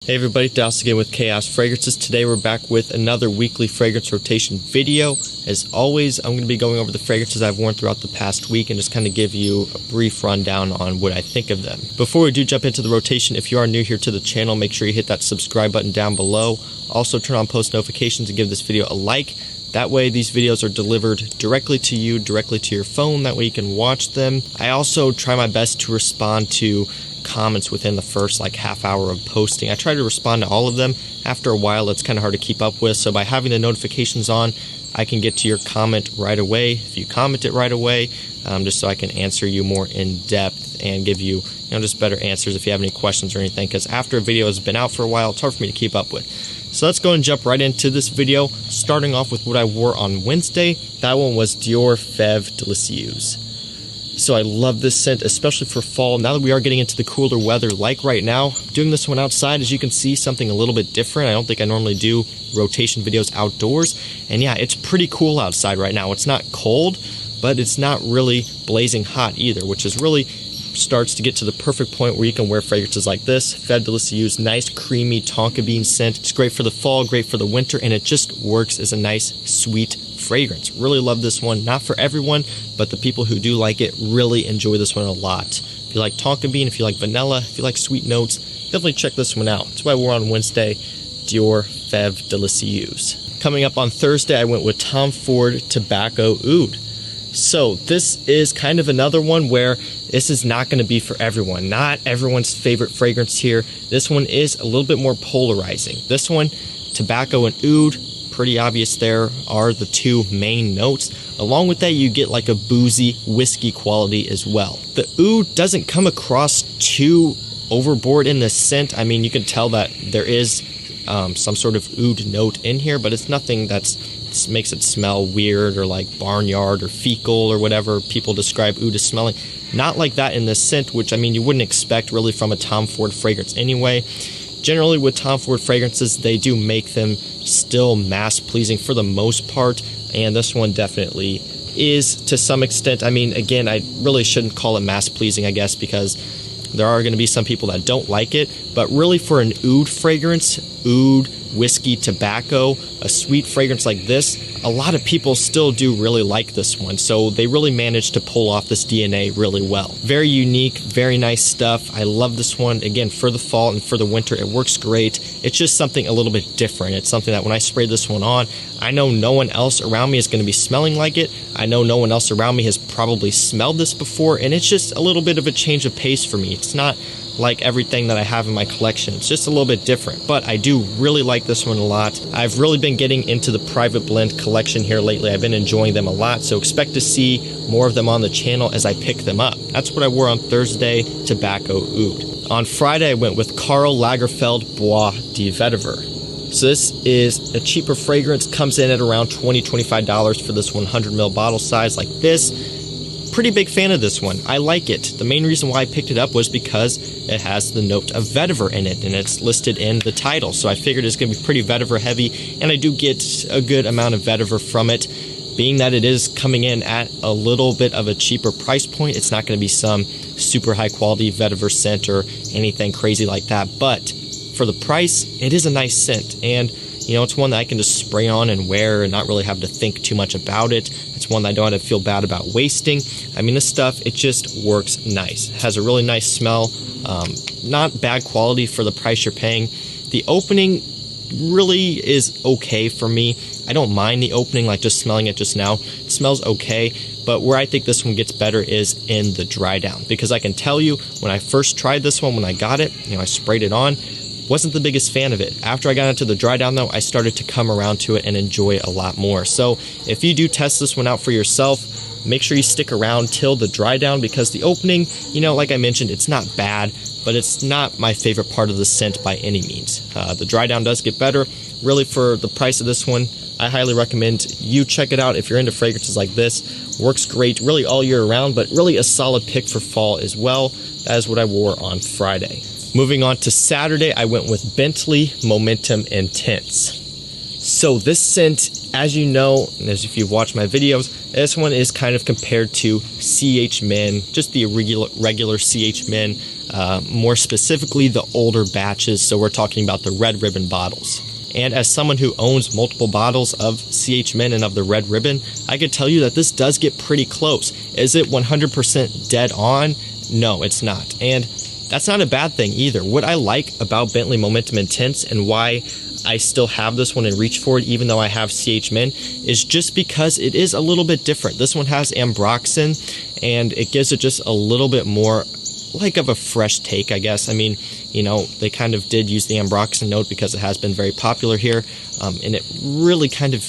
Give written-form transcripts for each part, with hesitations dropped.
Hey everybody, Dallas again with Chaos Fragrances. Today we're back with another weekly fragrance rotation video. As always, I'm going to be going over the fragrances I've worn throughout the past week and just kind of give you a brief rundown on what I think of them. Before we do jump into the rotation, if you are new here to the channel, make sure you hit that subscribe button down below. Also turn on post notifications and give this video a like. That way these videos are delivered directly to you, directly to your phone. That way you can watch them. I also try my best to respond to comments within the first half hour of posting. I try to respond to all of them. After a while it's kind of hard to keep up with, so by having the notifications on, I can get to your comment right away if you comment it right away, just so I can answer you more in depth and give you, just better answers if you have any questions or anything, because after a video has been out for a while, it's hard for me to keep up with. So let's go and jump right into this video, starting off with what I wore on Wednesday. That one was Dior Fève Délicieuse. So I love this scent, especially for fall. Now that we are getting into the cooler weather like right now, doing this one outside, as you can see, something a little bit different. I don't think I normally do rotation videos outdoors. And yeah, it's pretty cool outside right now. It's not cold, but it's not really blazing hot either, which is really starts to get to the perfect point where you can wear fragrances like this. Fève Délicieuse, nice creamy tonka bean scent. It's great for the fall, great for the winter, and it just works as a nice sweet fragrance. Really love this one. Not for everyone, but the people who do like it really enjoy this one a lot. If you like tonka bean, if you like vanilla, if you like sweet notes, definitely check this one out. That's why we're on Wednesday, Dior Fève Délicieuse. Coming up on Thursday, I went with Tom Ford Tobacco Oud. So this is kind of another one where this is not going to be for everyone. Not everyone's favorite fragrance here. This one is a little bit more polarizing. This one, tobacco and oud, pretty obvious there are the two main notes. Along with that, you get like a boozy whiskey quality as well. The oud doesn't come across too overboard in the scent. I mean, you can tell that there is some sort of oud note in here, but it's nothing that's makes it smell weird or like barnyard or fecal or whatever people describe oud as smelling. Not like that in this scent, which I mean you wouldn't expect really from a Tom Ford fragrance anyway. Generally with Tom Ford fragrances, they do make them still mass pleasing for the most part, and this one definitely is to some extent. I mean, again, I really shouldn't call it mass pleasing, I guess, because there are going to be some people that don't like it, but really for an oud fragrance, oud, whiskey, tobacco, a sweet fragrance like this, a lot of people still do really like this one. So they really managed to pull off this DNA really well. Very unique, very nice stuff. I love this one. Again, for the fall and for the winter, it works great. It's just something a little bit different. It's something that when I spray this one on, I know no one else around me is going to be smelling like it. I know no one else around me has probably smelled this before, and it's just a little bit of a change of pace for me. It's not like everything that I have in my collection. It's just a little bit different, but I do really like this one a lot. I've really been getting into the private blend collection here lately. I've been enjoying them a lot, so expect to see more of them on the channel as I pick them up. That's what I wore on Thursday, Tobacco Oud. On Friday, I went with Karl Lagerfeld Bois de Vetiver. So this is a cheaper fragrance, comes in at around $20-25 for this 100ml bottle size like this. Pretty big fan of this one. I like it. The main reason why I picked it up was because it has the note of vetiver in it, and it's listed in the title. So I figured it's going to be pretty vetiver heavy, and I do get a good amount of vetiver from it. Being that it is coming in at a little bit of a cheaper price point, it's not going to be some super high quality vetiver scent or anything crazy like that. But for the price, it is a nice scent, and it's one that I can just spray on and wear and not really have to think too much about it. It's one that I don't have to feel bad about wasting. I mean, this stuff, it just works nice. It has a really nice smell. Not bad quality for the price you're paying. The opening really is okay for me. I don't mind the opening, like just smelling it just now. It smells okay, but where I think this one gets better is in the dry down, because I can tell you when I first tried this one, when I got it, I sprayed it on, wasn't the biggest fan of it. After I got into the dry down though, I started to come around to it and enjoy it a lot more. So if you do test this one out for yourself, make sure you stick around till the dry down, because the opening, like I mentioned, it's not bad, but it's not my favorite part of the scent by any means. The dry down does get better. Really, for the price of this one, I highly recommend you check it out if you're into fragrances like this. Works great really all year round, but really a solid pick for fall as well. That is what I wore on Friday. Moving on to Saturday, I went with Bentley Momentum Intense. So this scent, as you know, and as if you've watched my videos, this one is kind of compared to CH Men, just the regular CH Men more specifically the older batches. So we're talking about the Red Ribbon bottles. And as someone who owns multiple bottles of CH Men and of the Red Ribbon, I could tell you that this does get pretty close. Is it 100% dead on? No, it's not. And that's not a bad thing either. What I like about Bentley Momentum Intense and why I still have this one and reach for it even though I have CH Men is just because it is a little bit different. This one has ambroxan and it gives it just a little bit more like of a fresh take, I guess. I mean, you know, they kind of did use the ambroxan note because it has been very popular here, and it really kind of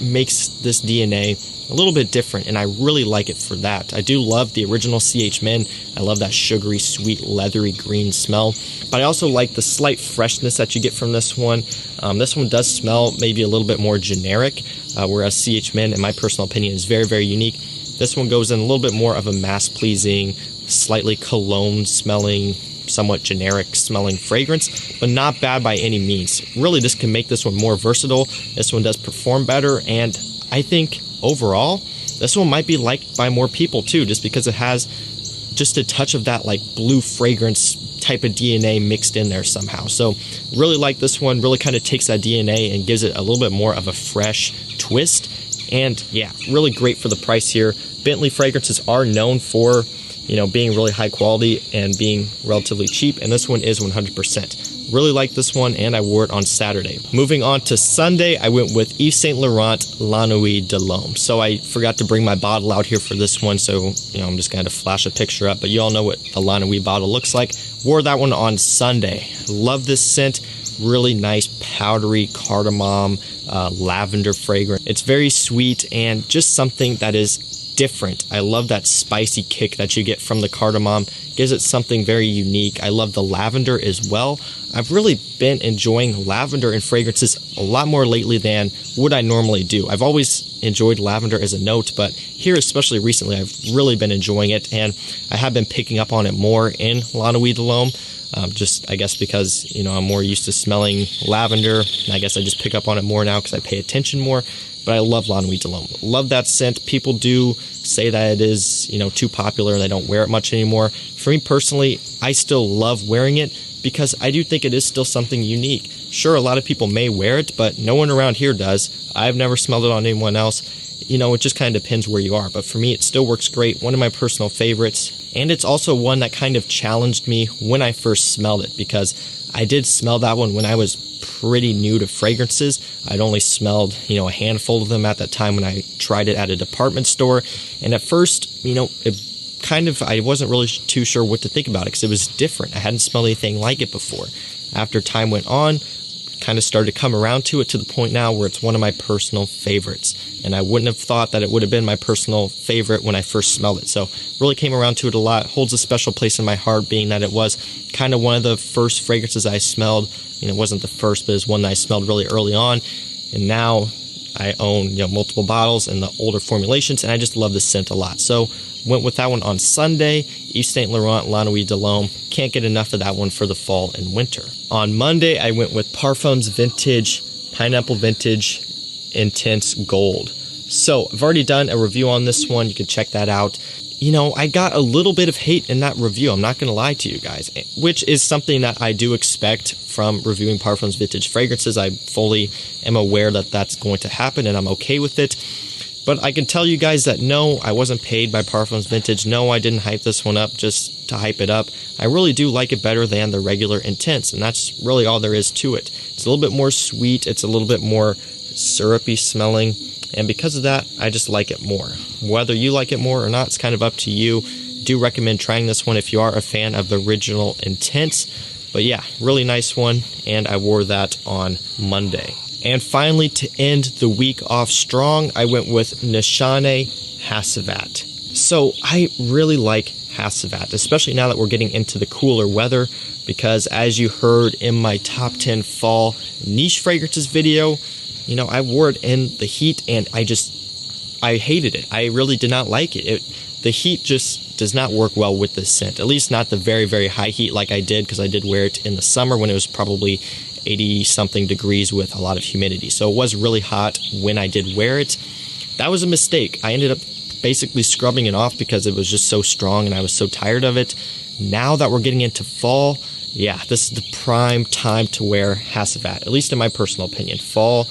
makes this DNA a little bit different, and I really like it for that. I do love the original CH Men. I love that sugary, sweet, leathery green smell, but I also like the slight freshness that you get from this one. This one does smell maybe a little bit more generic, whereas CH Men, in my personal opinion, is very, very unique. This one goes in a little bit more of a mass-pleasing, slightly cologne-smelling, somewhat generic smelling fragrance, but not bad by any means. Really, this can make this one more versatile. This one does perform better, and I think overall, this one might be liked by more people too, just because it has just a touch of that like blue fragrance type of DNA mixed in there somehow. So really like this one, really kind of takes that DNA and gives it a little bit more of a fresh twist. And yeah, really great for the price here. Bentley fragrances are known for, you know, being really high quality and being relatively cheap, and this one is 100%. Really like this one, and I wore it on Saturday. Moving on to Sunday, I went with Yves Saint Laurent La Nuit de l'Homme. So I forgot to bring my bottle out here for this one, so you know I'm just going to flash a picture up, but you all know what the La Nuit bottle looks like. Wore that one on Sunday. Love this scent. Really nice powdery cardamom lavender fragrance. It's very sweet and just something that is different. I love that spicy kick that you get from the cardamom. Gives it something very unique. I love the lavender as well. I've really been enjoying lavender in fragrances a lot more lately than what I normally do. I've always enjoyed lavender as a note, but here, especially recently, I've really been enjoying it, and I have been picking up on it more in La Nuit de l'Homme. Just, I guess, because, you know, I'm more used to smelling lavender, and I guess I just pick up on it more now because I pay attention more. But I love La Nuit de l'Homme. Love that scent. People do say that it is, you know, too popular and they don't wear it much anymore. For me personally, I still love wearing it because I do think it is still something unique. Sure, a lot of people may wear it, but no one around here does. I've never smelled it on anyone else. You know, it just kind of depends where you are. But for me, it still works great. One of my personal favorites. And it's also one that kind of challenged me when I first smelled it, because I did smell that one when I was pretty new to fragrances. I'd only smelled, you know, a handful of them at that time when I tried it at a department store. And at first, you know, it kind of, I wasn't really too sure what to think about it because it was different. I hadn't smelled anything like it before. After time went on, kind of started to come around to it to the point now where it's one of my personal favorites. And I wouldn't have thought that it would have been my personal favorite when I first smelled it. So really came around to it a lot. Holds a special place in my heart, being that it was kind of one of the first fragrances I smelled. You know, it wasn't the first, but it was one that I smelled really early on. And now I own, you know, multiple bottles and the older formulations, and I just love the scent a lot. So went with that one on Sunday. Yves Saint Laurent La Nuit de l'Homme. Can't get enough of that one for the fall and winter. On Monday, I went with Parfums Vintage Pineapple Vintage Intense Gold. So I've already done a review on this one. You can check that out. You know, I got a little bit of hate in that review. I'm not going to lie to you guys, which is something that I do expect from reviewing Parfums Vintage fragrances. I fully am aware that that's going to happen, and I'm okay with it. But I can tell you guys that no, I wasn't paid by Parfums Vintage. No, I didn't hype this one up just to hype it up. I really do like it better than the regular Intense, and that's really all there is to it. It's a little bit more sweet. It's a little bit more syrupy smelling. And because of that, I just like it more. Whether you like it more or not, it's kind of up to you. Do recommend trying this one if you are a fan of the original Intense. But yeah, really nice one, and I wore that on Monday. And finally, to end the week off strong, I went with Nishane Hassavat. So I really like Hassavat, especially now that we're getting into the cooler weather, because as you heard in my top 10 fall niche fragrances video, you know, I wore it in the heat and I hated it. I really did not like it. The heat just does not work well with this scent, at least not the very, very high heat like I did, because I did wear it in the summer when it was probably 80-something degrees with a lot of humidity. So it was really hot when I did wear it. That was a mistake. I ended up basically scrubbing it off because it was just so strong and I was so tired of it. Now that we're getting into fall, yeah, this is the prime time to wear Hasselblad, at least in my personal opinion. Fall,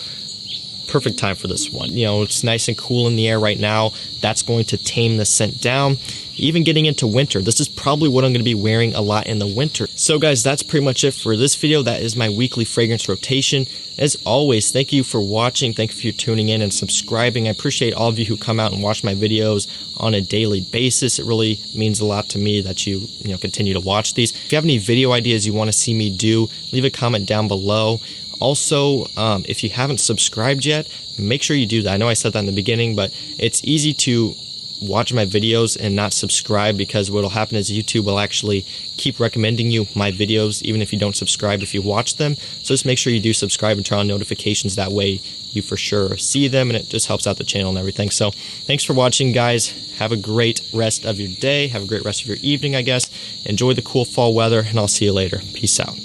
perfect time for this one. You know, it's nice and cool in the air right now. That's going to tame the scent down. Even getting into winter, this is probably what I'm going to be wearing a lot in the winter. So guys, that's pretty much it for this video. That is my weekly fragrance rotation. As always, thank you for watching. Thank you for tuning in and subscribing. I appreciate all of you who come out and watch my videos on a daily basis. It really means a lot to me that you continue to watch these. If you have any video ideas you want to see me do, leave a comment down below. Also, if you haven't subscribed yet, make sure you do that. I know I said that in the beginning, but it's easy to watch my videos and not subscribe, because what will happen is YouTube will actually keep recommending you my videos even if you don't subscribe if you watch them. So just make sure you do subscribe and turn on notifications. That way you for sure see them, and it just helps out the channel and everything. So thanks for watching, guys. Have a great rest of your day. Have a great rest of your evening, I guess. Enjoy the cool fall weather, and I'll see you later. Peace out.